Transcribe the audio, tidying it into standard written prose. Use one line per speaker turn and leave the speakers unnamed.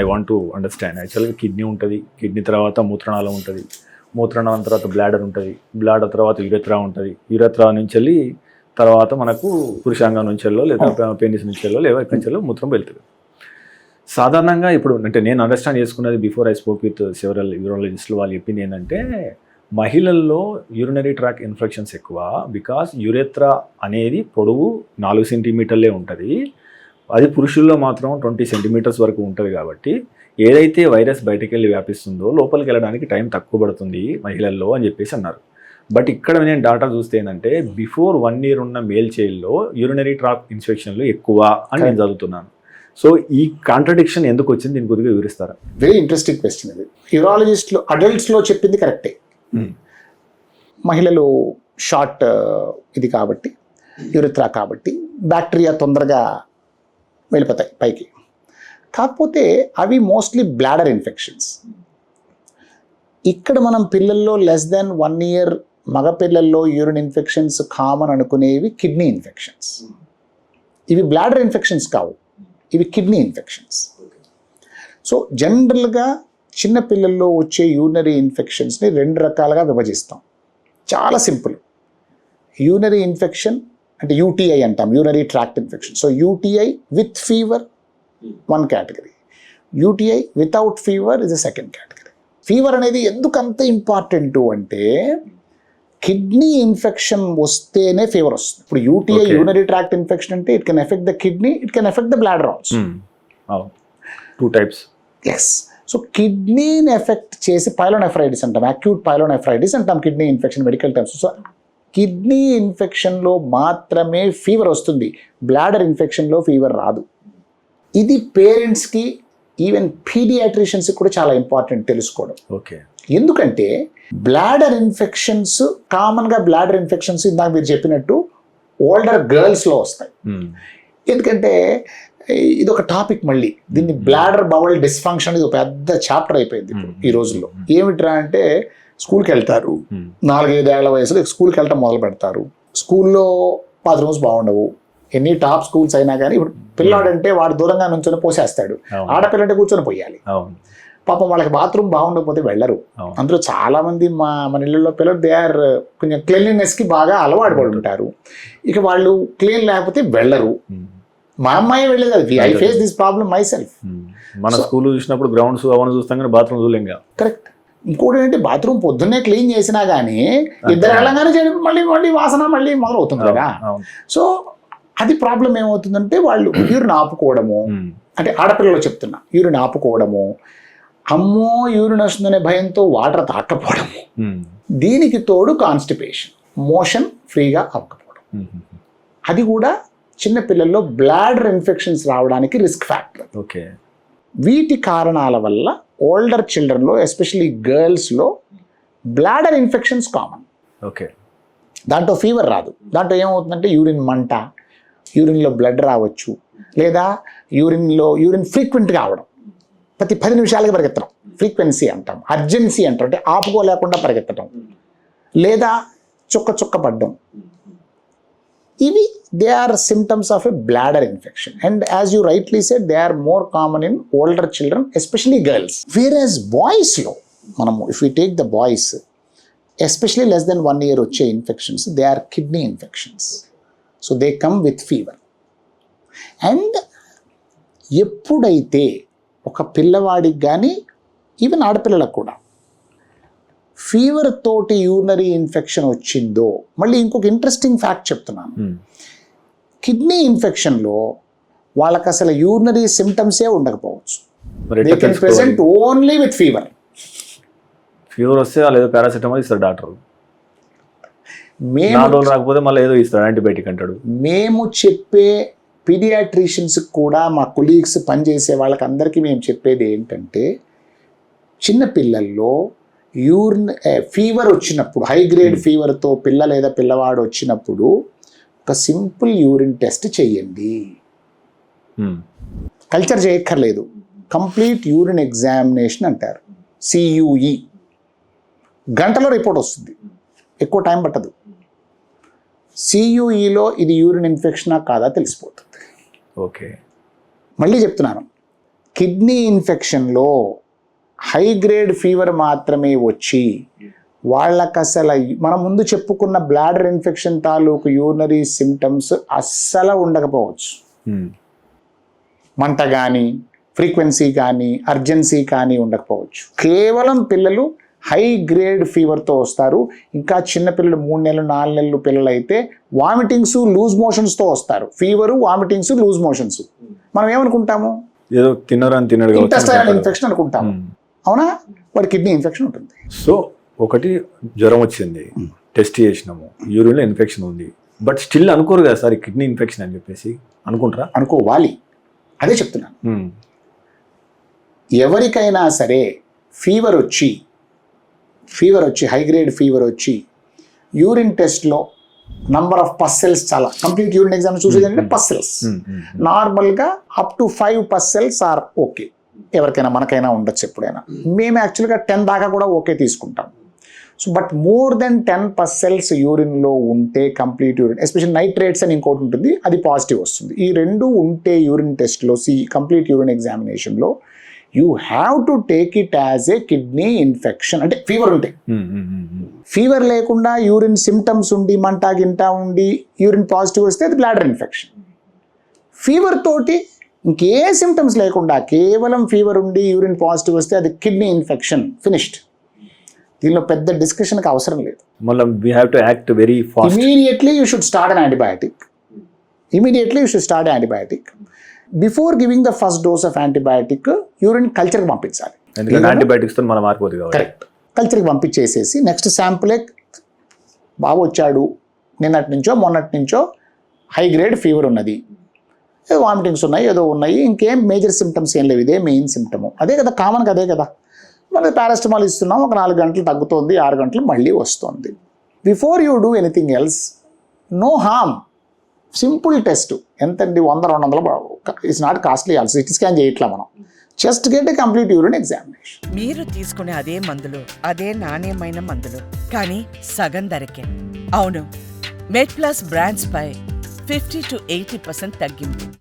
I want to understand. యాక్చువల్గా kidney ఉంటుంది, kidney తర్వాత మూత్రనాళం ఉంటుంది, మూత్రనాళం తర్వాత బ్లాడర్ ఉంటుంది, బ్లాడర్ తర్వాత యురెత్రా ఉంటుంది, యురెత్రా నుంచి వెళ్ళి తర్వాత మనకు పురుషాంగం నుంచి వెళ్ళో లేదా పెనిస్ నుంచి వెళ్ళో లేదా ఎక్కడి నుంచి మూత్రం వెళ్తుంది. సాధారణంగా ఇప్పుడు అంటే నేను అండర్స్టాండ్ చేసుకున్నది before I spoke with several యూరాలజిస్టులు, వాళ్ళు చెప్పింది ఏంటంటే మహిళల్లో యూరినరీ ట్రాక్ ఇన్ఫెక్షన్స్ ఎక్కువ. బికాస్ యురెత్రా అనేది పొడవు 4 సెంటీమీటర్లే ఉంటుంది, అది పురుషుల్లో మాత్రం 20 సెంటీమీటర్స్ వరకు ఉంటుంది. కాబట్టి ఏదైతే వైరస్ బయటకు వెళ్ళి వ్యాపిస్తుందో లోపలికి వెళ్ళడానికి టైం తక్కువ పడుతుంది మహిళల్లో అని చెప్పేసి అన్నారు. బట్ ఇక్కడ నేను డాటా చూస్తే ఏంటంటే బిఫోర్ 1 year ఉన్న మేల్ చైల్డ్లో యూరినరీ ట్రాక్ ఇన్ఫెక్షన్లు ఎక్కువ అని నేను చదువుతున్నాను. సో ఈ కాంట్రడిక్షన్ ఎందుకు వచ్చింది, దీని గురించి వివరిస్తారా?
వెరీ ఇంట్రెస్టింగ్ క్వశ్చన్ ఇది. యూరాలజిస్టులు అడల్ట్స్లో చెప్పింది కరెక్టే. మహిళలు షార్ట్ ఇది కాబట్టి యూరిత్రా కాబట్టి బ్యాక్టీరియా తొందరగా వెళ్ళిపోతాయి పైకి. కాకపోతే అవి మోస్ట్లీ బ్లాడర్ ఇన్ఫెక్షన్స్. ఇక్కడ మనం పిల్లల్లో లెస్ దెన్ 1 year మగ పిల్లల్లో యూరిన్ ఇన్ఫెక్షన్స్ కామన్ అనుకునేవి కిడ్నీ ఇన్ఫెక్షన్స్. ఇవి బ్లాడర్ ఇన్ఫెక్షన్స్ కావు, ఇవి కిడ్నీ ఇన్ఫెక్షన్స్. సో జనరల్గా చిన్న పిల్లల్లో వచ్చే యూరినరీ ఇన్ఫెక్షన్స్ని 2 రకాలుగా విభజిస్తాం. చాలా సింపుల్. యూరినరీ ఇన్ఫెక్షన్ అంటే యూటీఐ అంటాం, urinary tract infection. So UTI with fever 1 category, UTI without fever is the 2nd category. Fever అనేది ఎందుకు అంత ఇంపార్టెంట్ అంటే కిడ్నీ ఇన్ఫెక్షన్ వస్తేనే ఫీవర్ వస్తుంది. ఇప్పుడు యూటీఐ యూరినరీ ట్రాక్ట్ ఇన్ఫెక్షన్ అంటే it can affect the kidney, it can affect the bladder also.
2 types.
Yes. So కిడ్నీని affect చేసి పైలోనెఫ్రైటిస్ అంటాం, అక్యూట్ పైలోనెఫ్రైటిస్ అంటాం kidney infection medical terms. So kidney ఇన్ఫెక్షన్లో మాత్రమే ఫీవర్ వస్తుంది, బ్లాడర్ ఇన్ఫెక్షన్లో ఫీవర్ రాదు. ఇది పేరెంట్స్కి ఈవెన్ పీడియాట్రిషియన్స్కి కూడా చాలా ఇంపార్టెంట్ తెలుసుకోవడం.
ఓకే. ఎందుకంటే
బ్లాడర్ ఇన్ఫెక్షన్స్ కామన్గా బ్లాడర్ ఇన్ఫెక్షన్స్ ఇందాక మీరు చెప్పినట్టు ఓల్డర్ గర్ల్స్లో వస్తాయి. ఎందుకంటే ఇది ఒక టాపిక్, మళ్ళీ దీన్ని బ్లాడర్ బవల్ డిస్ఫంక్షన్ ఇది ఒక పెద్ద చాప్టర్ అయిపోయింది ఇప్పుడు ఈ రోజుల్లో. ఏమిట్రా అంటే స్కూల్కి వెళ్తారు, 4-5 ఏళ్ల వయసులో స్కూల్కి వెళ్ళటం మొదలు పెడతారు. స్కూల్లో బాత్రూమ్స్ బాగుండవు, ఎన్ని టాప్ స్కూల్స్ అయినా కానీ ఇప్పుడు పిల్లాడంటే వాడు దూరంగా నుంచొని పోసేస్తాడు, ఆడపిల్లంటే కూర్చొని పోయాలి. పాపం వాళ్ళకి బాత్రూమ్ బాగుండకపోతే వెళ్ళరు. అందులో చాలా మంది మన ఇళ్ళల్లో పిల్లలు దే ఆర్ కొంచెం క్లీన్లీనెస్కి బాగా అలవాటు పడి ఉంటారు. ఇక వాళ్ళు క్లీన్ లేకపోతే వెళ్ళరు. మా అమ్మాయి వెళ్ళేది, అది I face this problem my self.
మన స్కూల్ చూసినప్పుడు గ్రౌండ్స్ అవన్నీ చూస్తాం కానీ బాత్రూమ్ చూడలేం. కరెక్ట్.
ఇంకోటి ఏంటంటే బాత్రూమ్ పొద్దున్నే క్లీన్ చేసినా కానీ ఇద్దరు వెళ్ళగానే మళ్ళీ వాసన మళ్ళీ మొదలవుతుంది కదా. సో అది ప్రాబ్లం ఏమవుతుందంటే వాళ్ళు యూరిన్ ఆపుకోవడము, అంటే ఆడపిల్లలు చెప్తున్నా, యూరిన్ ఆపుకోవడము, అమ్మో యూరిన్ వస్తుందనే భయంతో వాటర్ తాకపోవడము, దీనికి తోడు కాన్స్టిపేషన్, మోషన్ ఫ్రీగా అవ్వకపోవడం. అది కూడా చిన్నపిల్లల్లో బ్లాడర్ ఇన్ఫెక్షన్స్ రావడానికి రిస్క్ ఫ్యాక్టర్.
ఓకే.
వీటి కారణాల వల్ల ఓల్డర్ చిల్డ్రన్లో ఎస్పెషలీ గర్ల్స్లో బ్లాడర్ ఇన్ఫెక్షన్స్ కామన్.
ఓకే.
దాంట్లో ఫీవర్ రాదు, దాంట్లో ఏమవుతుందంటే యూరిన్ మంట, యూరిన్లో బ్లడ్ రావచ్చు, లేదా యూరిన్ ఫ్రీక్వెంట్గా అవడం, ప్రతి 10 నిమిషాలకి పరిగెత్తడం, ఫ్రీక్వెన్సీ అంటాం. అర్జెన్సీ అంటాం, అంటే ఆపుకోలేకుండా పరిగెత్తడం, లేదా చుక్క పడ్డం. ఇవి they are symptoms of a bladder infection. And as you rightly said they are more common in older children, especially girls. Whereas బాయ్స్లో మనము if you take the boys, especially less than 1 year వచ్చే infections, they are kidney infections. So they come with fever. And ఎప్పుడైతే ఒక పిల్లవాడికి కానీ even ఆడపిల్లలకు కూడా fever తోటి యూరినరీ ఇన్ఫెక్షన్ వచ్చిందో, మళ్ళీ ఇంకొక ఇంట్రెస్టింగ్ ఫ్యాక్ట్ చెప్తున్నాను. కిడ్నీ ఇన్ఫెక్షన్లో వాళ్ళకి అసలు యూరినరీ సిమ్టమ్సే ఉండకపోవచ్చు. They can present only with fever.
Fever వస్తే వాళ్ళు ఏదో పారాసిటమాల్ ఇస్తారు డాక్టర్, రాకపోతే మళ్ళీ ఏదో ఇస్తారు యాంటీబయాటిక్ అంటాడు. మేము చెప్పే పీడియాట్రిషియన్స్కి కూడా, మా కొలీగ్స్ పనిచేసే వాళ్ళకి అందరికీ మేము చెప్పేది ఏంటంటే, చిన్నపిల్లల్లో ఫీవర్ వచ్చినప్పుడు, హై గ్రేడ్ ఫీవర్తో పిల్ల లేదా పిల్లవాడు వచ్చినప్పుడు ఒక సింపుల్ యూరిన్ టెస్ట్ చేయండి. కల్చర్ చేయక్కర్లేదు, కంప్లీట్ యూరిన్ ఎగ్జామినేషన్ అంటారు, CUE. గంటలో రిపోర్ట్ వస్తుంది, ఎక్కువ టైం పట్టదు. CUEలో ఇది యూరిన్ ఇన్ఫెక్షనా కాదా తెలిసిపోతుంది. ఓకే.
మళ్ళీ చెప్తున్నాను, కిడ్నీ ఇన్ఫెక్షన్లో హై గ్రేడ్ ఫీవర్ మాత్రమే వచ్చి వాళ్ళకి అసలు మనం ముందు చెప్పుకున్న బ్లాడర్ ఇన్ఫెక్షన్ తాలూకు యూరినరీ సిమ్టమ్స్ అస్సలు ఉండకపోవచ్చు. మంట కానీ, ఫ్రీక్వెన్సీ కానీ, అర్జెన్సీ కానీ ఉండకపోవచ్చు. కేవలం పిల్లలు హై గ్రేడ్ ఫీవర్తో వస్తారు. ఇంకా చిన్నపిల్లలు 3 నెలలు 4 నెలలు పిల్లలు అయితే వామిటింగ్స్, లూజ్ మోషన్స్తో వస్తారు. Fever, vomitings, loose motions. మనం ఏమనుకుంటాము?
ఏదో తినరు
ఇంటెస్టైనల్ ఇన్ఫెక్షన్ అనుకుంటాము. అవునా? వాడి కిడ్నీ ఇన్ఫెక్షన్ ఉంటుంది.
సో ఒకటి జ్వరం వచ్చింది, టెస్ట్ చేసినాము, యూరిన్లో ఇన్ఫెక్షన్ ఉంది, బట్ స్టిల్ అనుకోరు కదా సార్ కిడ్నీ ఇన్ఫెక్షన్ అని చెప్పేసి. అనుకుంటారా?
అనుకోవాలి. అదే చెప్తున్నాను. ఎవరికైనా సరే ఫీవర్ వచ్చి హై గ్రేడ్ ఫీవర్ వచ్చి యూరిన్ టెస్ట్లో నంబర్ ఆఫ్ పస్సెల్స్, చాలా కంప్లీట్ యూరిన్ ఎగ్జామ్ చూసేదంటే పస్సెల్స్ నార్మల్గా అప్ టు 5 పస్సెల్స్ ఆర్ ఓకే. ఎవరికైనా, మనకైనా ఉండొచ్చు ఎప్పుడైనా. మేము యాక్చువల్గా 10 దాకా కూడా ఓకే తీసుకుంటాం. సో బట్ మోర్ దెన్ 10 పస్సెల్స్ యూరిన్లో ఉంటే కంప్లీట్ యూరిన్, ఎస్పెషల్ నైట్రేట్స్ అని ఇంకోటి ఉంటుంది, అది పాజిటివ్ వస్తుంది. ఈ 2 ఉంటే యూరిన్ టెస్ట్లో, కంప్లీట్ యూరిన్ ఎగ్జామినేషన్లో you have to take it as a kidney infection. అంటే ఫీవర్ ఉంటే, ఫీవర్ లేకుండా యూరిన్ సిమ్టమ్స్ ఉండి, మంట గింట ఉండి యూరిన్ పాజిటివ్ వస్తే అది బ్లాడర్ ఇన్ఫెక్షన్. ఫీవర్ తోటి ఇంకే సిమ్టమ్స్ లేకుండా కేవలం ఫీవర్ ఉండి యూరిన్ పాజిటివ్ వస్తే అది కిడ్నీ ఇన్ఫెక్షన్, ఫినిష్డ్. దీనిలో పెద్ద డిస్కషన్కి అవసరం లేదు.
మళ్ళీ we have to act very fast.
Immediately you should start on antibiotic. Before giving the first dose of antibiotic urine కల్చర్కి పంపించాలి.
ఎందుకంటే యాంటీబయాటిక్స్తో మనం మారిపోతుంది కాబట్టి.
కరెక్ట్. కల్చర్కి పంపించేసేసి నెక్స్ట్ శాంపులే బాగా వచ్చాడు, నిన్నటి నుంచో మొన్నటి నుంచో హై గ్రేడ్ ఫీవర్ ఉన్నది, ఏదో వామిటింగ్స్ ఉన్నాయి, ఏదో ఉన్నాయి, ఇంకేం మేజర్ సిమ్టమ్స్ ఏం లేవు, ఇదే మెయిన్ సిమ్టము, అదే కదా కామన్గా, అదే కదా. మనకి పారాసిటమాల్ ఇస్తున్నాం, ఒక 4 గంటలు తగ్గుతుంది, 6 గంటలు మళ్ళీ వస్తుంది. Before you do anything else, no harm. Simple test ఎంతండి, 100-200, it's not costly. Also CT scan చేయట్లా మనం, just get a complete urine examination.
మీరు తీసుకునే అదే మందులు, అదే నాణ్యమైన మందులు, కానీ సగం ధరకే. అవును, మెడ్ ప్లస్ బ్రాండ్స్ పై 50 to 80% తగ్గింపు.